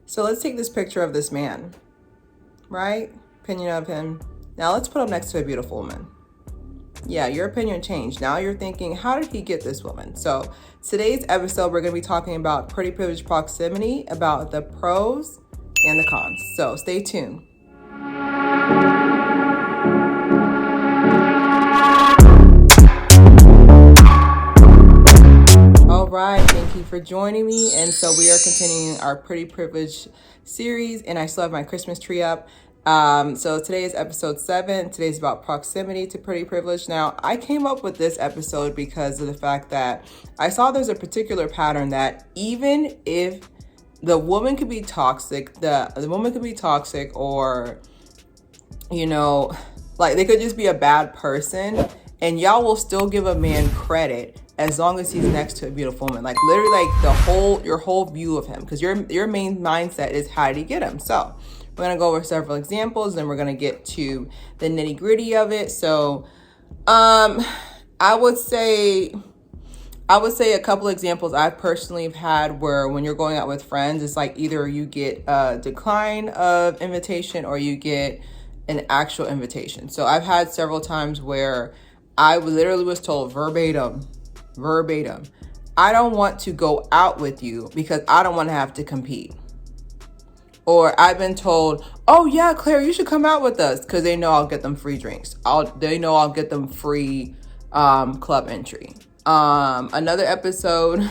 So let's take this picture of this man, right? Opinion of him. Now let's put him next to a beautiful woman. Yeah, your opinion changed. Now you're thinking, how did he get this woman? So today's episode, we're going to be talking about pretty privilege proximity, about the pros and the cons. So stay tuned. All right, thank you for joining me. And so we are continuing our pretty privilege series, and I still have my Christmas tree up. So today is episode 7. Today's about proximity to pretty privilege. Now, I came up with this episode because of the fact that I saw there's a particular pattern that even if the woman could be toxic, the woman could be toxic, or, you know, like they could just be a bad person, and y'all will still give a man credit as long as he's next to a beautiful woman. Like literally, like your whole view of him, because your main mindset is how did he get him. So we're going to go over several examples, and we're going to get to the nitty gritty of it. So, I would say a couple examples I personally have had where when you're going out with friends, it's like either you get a decline of invitation or you get an actual invitation. So I've had several times where I literally was told verbatim, I don't want to go out with you because I don't want to have to compete. Or I've been told, oh yeah, Claire, you should come out with us, because they know I'll get them free drinks. They know I'll get them free club entry. Another episode,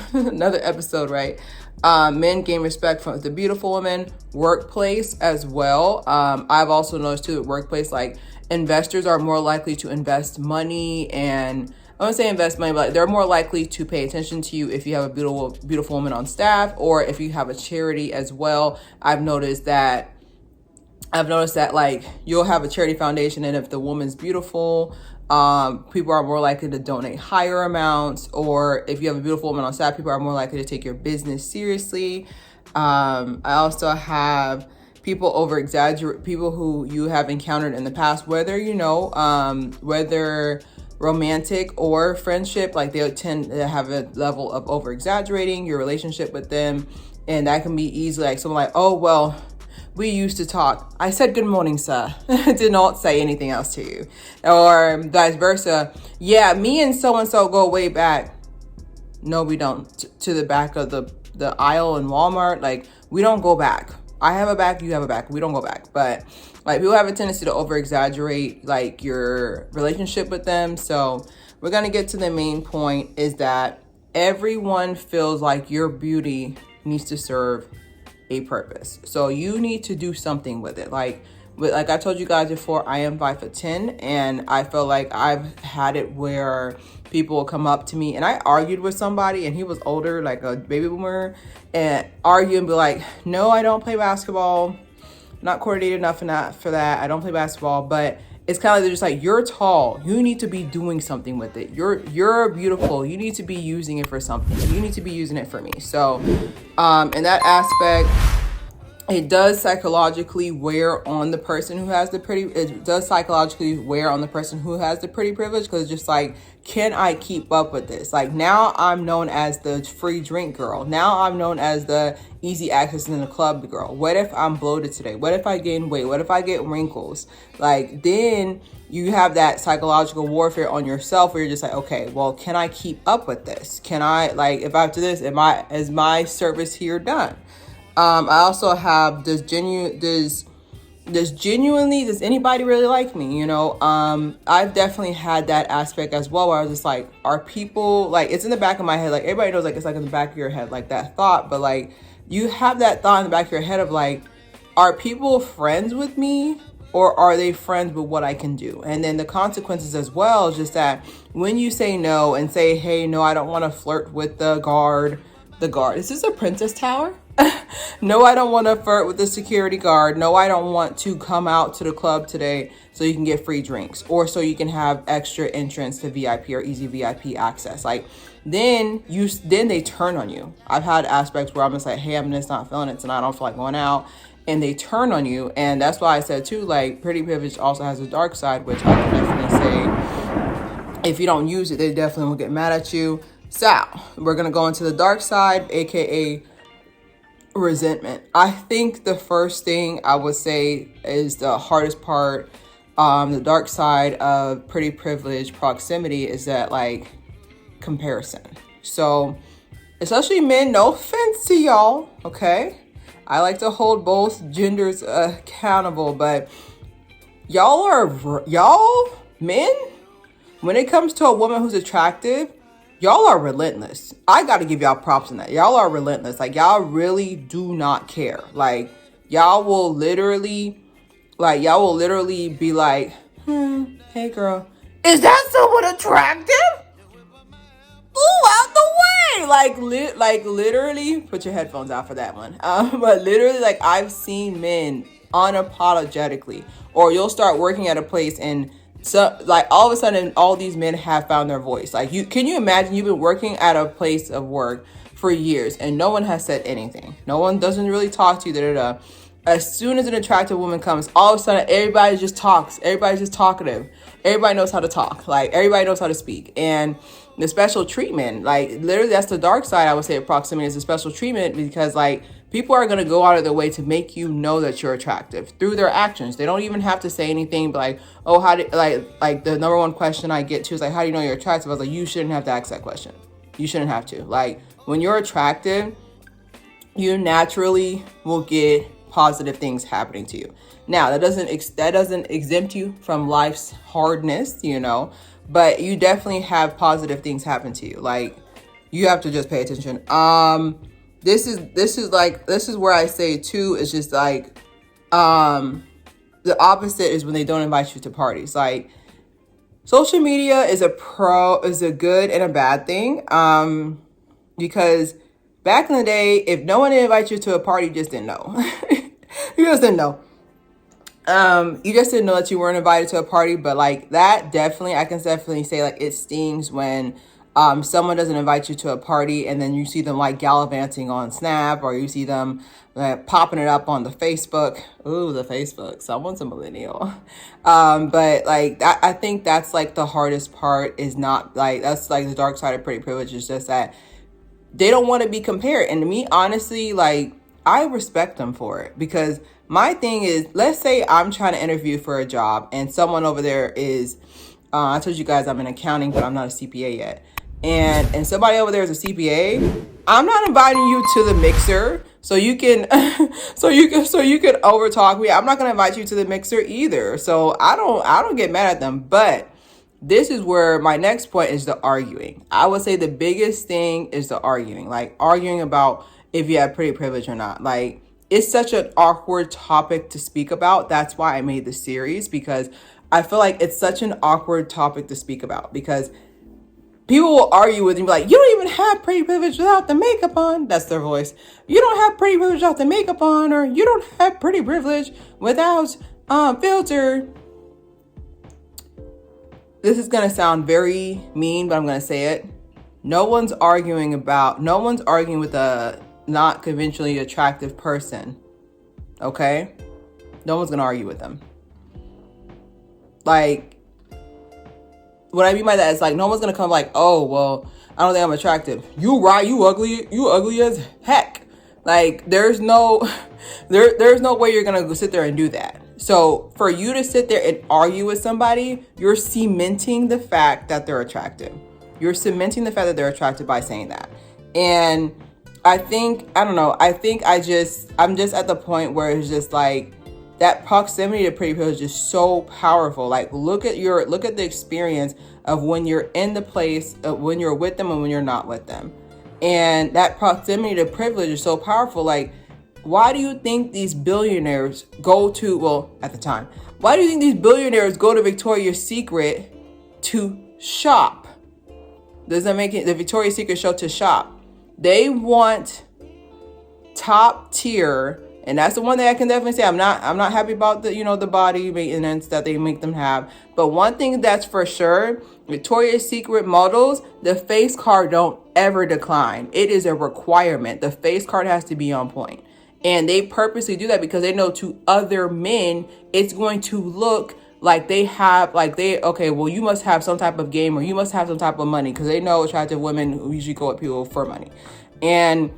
right? Men gain respect from the beautiful woman. Workplace as well. I've also noticed too at workplace, like investors are more likely to invest money, and I wouldn't say invest money, but they're more likely to pay attention to you if you have a beautiful woman on staff, or if you have a charity as well. I've noticed that like you'll have a charity foundation, and if the woman's beautiful, people are more likely to donate higher amounts. Or if you have a beautiful woman on staff, people are more likely to take your business seriously. I also have people over exaggerate, people who you have encountered in the past, whether romantic or friendship, like they'll tend to have a level of over exaggerating your relationship with them. And that can be easily like someone like, oh, well, we used to talk. I said, good morning, sir. Did not say anything else to you. Or vice versa. Yeah, me and so-and-so go way back. No, we don't. To the back of the aisle in Walmart. Like, we don't go back. I have a back, you have a back. We don't go back. But like people have a tendency to over exaggerate like your relationship with them. So we're going to get to the main point, is that everyone feels like your beauty needs to serve a purpose. So you need to do something with it. Like I told you guys before, I am 5'10", and I feel like I've had it where people will come up to me, and I argued with somebody, and he was older, like a baby boomer, and argue and be like, no, I don't play basketball. Not coordinated enough for that. I don't play basketball. But it's kind of like they're just like, you're tall. You need to be doing something with it. You're beautiful. You need to be using it for something. You need to be using it for me. So in that aspect, it does psychologically wear on the person who has the pretty privilege, because it's just like, can I keep up with this? Like now I'm known as the free drink girl. Now I'm known as the easy access in the club girl. What if I'm bloated today? What if I gain weight? What if I get wrinkles? Like then you have that psychological warfare on yourself where you're just like, okay, well, can I keep up with this? Can I, like, if after this, is my service here done? I also have does anybody really like me? You know, I've definitely had that aspect as well, where I was just like, are people, like, it's in the back of my head, like everybody knows, like it's like in the back of your head, like that thought, but like you have that thought in the back of your head of like, are people friends with me, or are they friends with what I can do? And then the consequences as well is just that when you say no and say, hey, no, I don't want to flirt with the guard. Is this a Princess Tower? No, I don't want to flirt with the security guard. No, I don't want to come out to the club today so you can get free drinks, or so you can have extra entrance to VIP or easy VIP access. Like then they turn on you. I've had aspects where I'm just like, hey, I'm just not feeling it tonight. I don't feel like going out. And they turn on you. And that's why I said too, like pretty privilege also has a dark side, which I can definitely say if you don't use it, they definitely will get mad at you. So we're going to go into the dark side, AKA resentment. I think the first thing I would say is the hardest part, the dark side of pretty privilege proximity is that like comparison. So especially men, no offense to y'all, okay? I like to hold both genders accountable, but y'all men, when it comes to a woman who's attractive, y'all are relentless. I got to give y'all props on that. Y'all are relentless. Like, y'all really do not care. Like, y'all will literally be like, hey girl, is that someone attractive? Ooh, out the way. Like literally, put your headphones out for that one. But literally, like, I've seen men unapologetically, or you'll start working at a place and so like all of a sudden all these men have found their voice. Like, can you imagine you've been working at a place of work for years and no one has said anything. No one doesn't really talk to you, As soon as an attractive woman comes, all of a sudden everybody just talks. Everybody's just talkative. Everybody knows how to talk. Like, everybody knows how to speak. And the special treatment, like, literally that's the dark side, I would say, of proximity, is the special treatment, because like people are going to go out of their way to make you know that you're attractive through their actions. They don't even have to say anything, but like, oh, how do, like the number one question I get to is like, how do you know you're attractive? I was like, you shouldn't have to ask that question. You shouldn't have to. Like, when you're attractive, you naturally will get positive things happening to you. Now, that doesn't exempt you from life's hardness, but you definitely have positive things happen to you. Like, you have to just pay attention. This is where I say too, it's just like, the opposite is when they don't invite you to parties. Like, social media is a good and a bad thing. Because back in the day, if no one invites you to a party, you just didn't know. You just didn't know. You just didn't know that you weren't invited to a party. But like that, I can definitely say like it stings when someone doesn't invite you to a party and then you see them like gallivanting on Snap, or you see them popping it up on the Facebook. Ooh, the Facebook. Someone's a millennial. But like I think that's like the hardest part, is not like, that's like the dark side of pretty privilege, is just that they don't want to be compared. And to me, honestly, like, I respect them for it, because my thing is, let's say I'm trying to interview for a job and someone over there is, I told you guys I'm in accounting, but I'm not a CPA yet. And somebody over there is a CPA. I'm not inviting you to the mixer so you can so you can overtalk me. I'm not going to invite you to the mixer either. So I don't get mad at them. But this is where my next point is the arguing. I would say the biggest thing is the arguing, like arguing about if you have pretty privilege or not. Like, it's such an awkward topic to speak about. That's why I made the series, because I feel like it's such an awkward topic to speak about, because people will argue with you and be like, you don't even have pretty privilege without the makeup on. That's their voice. You don't have pretty privilege without the makeup on, or you don't have pretty privilege without filter. This is going to sound very mean, but I'm going to say it. No one's arguing with a not conventionally attractive person. Okay? No one's going to argue with them. Like, what I mean by that is like, no one's going to come like, oh, well, I don't think I'm attractive. You right, you ugly as heck. Like, there's no way you're going to sit there and do that. So for you to sit there and argue with somebody, you're cementing the fact that they're attractive. You're cementing the fact that they're attractive by saying that. And I think, I don't know, I'm just at the point where it's just like, that proximity to pretty privilege is so powerful. Like, look at the experience of when you're in the place, when you're with them and when you're not with them. And that proximity to privilege is so powerful. Like, why do you think these billionaires go to, well, at the time, why do you think these billionaires go to Victoria's Secret to shop? Doesn't make it the Victoria's Secret show to shop. They want top tier, and that's the one thing I can definitely say. I'm not happy about the body maintenance that they make them have. But one thing that's for sure, Victoria's Secret models, the face card don't ever decline. It is a requirement. The face card has to be on point. And they purposely do that because they know to other men, it's going to look like they have, okay, well, you must have some type of game, or you must have some type of money, because they know attractive women usually go with people for money. And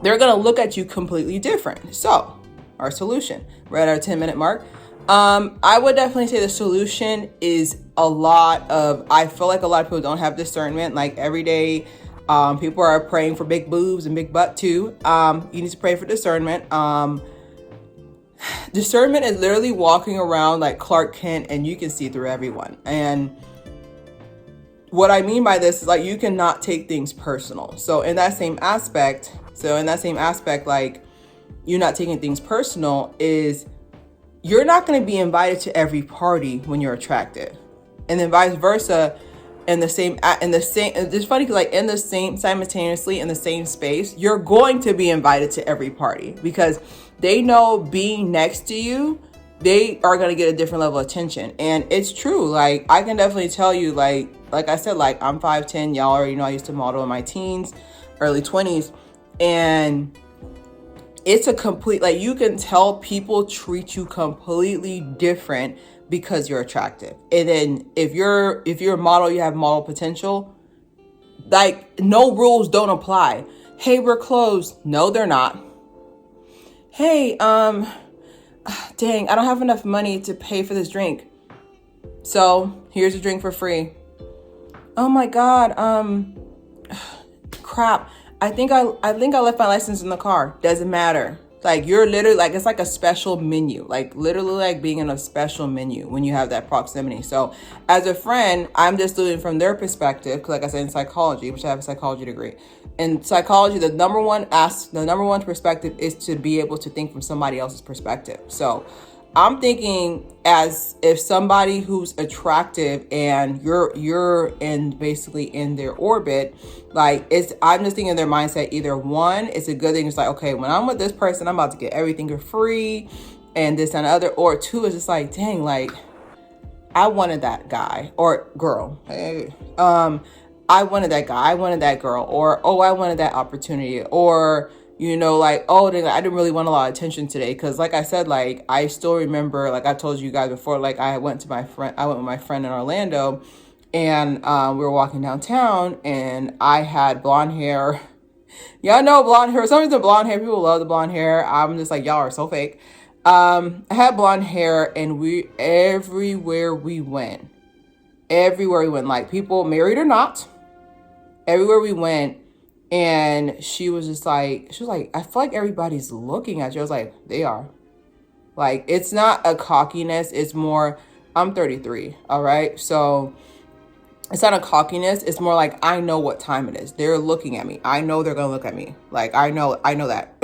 they're going to look at you completely different. So our solution, we're at our 10-minute mark. I would definitely say the solution is I feel like a lot of people don't have discernment. Like every day, people are praying for big boobs and big butt too. You need to pray for discernment. Discernment is literally walking around like Clark Kent and you can see through everyone. And what I mean by this is like you cannot take things personal. So in that same aspect, like you not taking things personal is you're not going to be invited to every party when you're attractive, and then vice versa. It's funny because like simultaneously in the same space, you're going to be invited to every party because they know being next to you, they are going to get a different level of attention. And it's true. Like I can definitely tell you, like I said, like I'm 5'10", y'all already know I used to model in my teens, early 20s. And it's a complete, like you can tell people treat you completely different because you're attractive. And then if you're a model, you have model potential, like no rules don't apply. Hey, we're closed. No, they're not. Hey, dang, I don't have enough money to pay for this drink. So here's a drink for free. Oh my God. Crap. I think I left my license in the car. Doesn't matter. Like you're literally like, it's like a special menu, like literally like being in a special menu when you have that proximity. So as a friend, I'm just doing from their perspective. Cause like I said, in psychology, which I have a psychology degree, in psychology, the number one perspective is to be able to think from somebody else's perspective. So I'm thinking as if somebody who's attractive and you're basically in their orbit, like I'm just thinking their mindset, either one, it's a good thing. It's like, okay, when I'm with this person, I'm about to get everything for free and this and other, or two, is just like, dang, like I wanted that guy or girl. Hey, I wanted that guy, I wanted that girl, or, oh, I wanted that opportunity, or, you know, like, oh, I didn't really want a lot of attention today. Cause like I said, like, I still remember, like I told you guys before, like I went with my friend in Orlando and, we were walking downtown and I had blonde hair. Y'all know blonde hair. Some reason blonde hair, people love the blonde hair. I'm just like, y'all are so fake. I had blonde hair and everywhere we went, like people married or not, everywhere we went. And she was like, I feel like everybody's looking at you. I was like, they are. Like, it's not a cockiness. It's more, I'm 33. All right. So it's not a cockiness. It's more like, I know what time it is. They're looking at me. I know they're going to look at me. Like, I know that.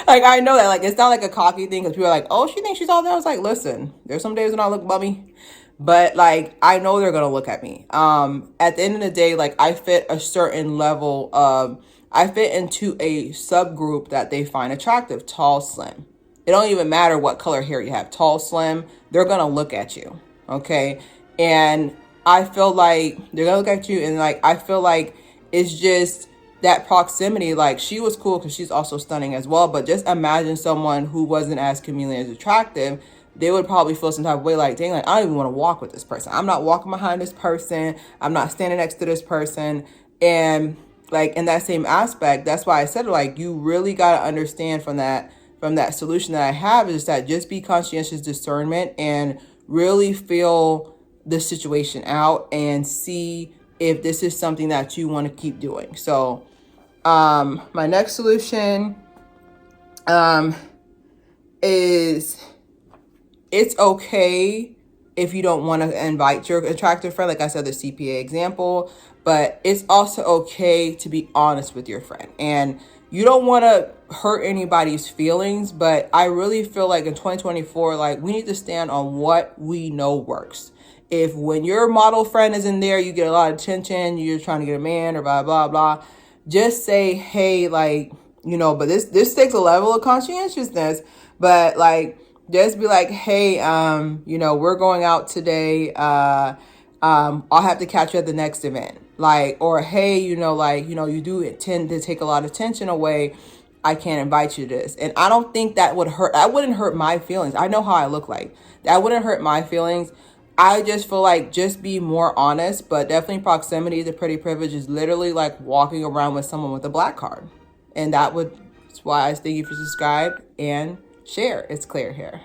Like, I know that. Like, it's not like a cocky thing because people are like, oh, she thinks she's all there. I was like, listen, there's some days when I look bummy. But like, I know they're going to look at me. At the end of the day, like I fit a certain level of, I fit into a subgroup that they find attractive, tall, slim. It don't even matter what color hair you have, tall, slim, they're going to look at you. Okay. And I feel like they're going to look at you. And like, I feel like it's just that proximity. Like she was cool because she's also stunning as well. But just imagine someone who wasn't as chameleon as attractive. They would probably feel some type of way like, dang, like, I don't even want to walk with this person. I'm not walking behind this person. I'm not standing next to this person. And like in that same aspect, that's why I said, like, you really got to understand from that solution that I have is that just be conscientious discernment and really feel the situation out and see if this is something that you want to keep doing. So my next solution is, it's okay if you don't want to invite your attractive friend. Like I said, the CPA example, but it's also okay to be honest with your friend. And you don't want to hurt anybody's feelings, but I really feel like in 2024, like we need to stand on what we know works. If when your model friend is in there, you get a lot of attention, you're trying to get a man or blah, blah, blah, just say, hey, like, you know, but this takes a level of conscientiousness, but like, just be like, hey, you know, we're going out today. I'll have to catch you at the next event. Like, or, hey, you know, like, you know, you do tend to take a lot of attention away. I can't invite you to this. And I don't think that would hurt. That wouldn't hurt my feelings. I know how I look like. That wouldn't hurt my feelings. I just feel like just be more honest, but definitely proximity to pretty privilege is literally like walking around with someone with a black card. And that would That's why I thank you for subscribe and share. It's Claire here.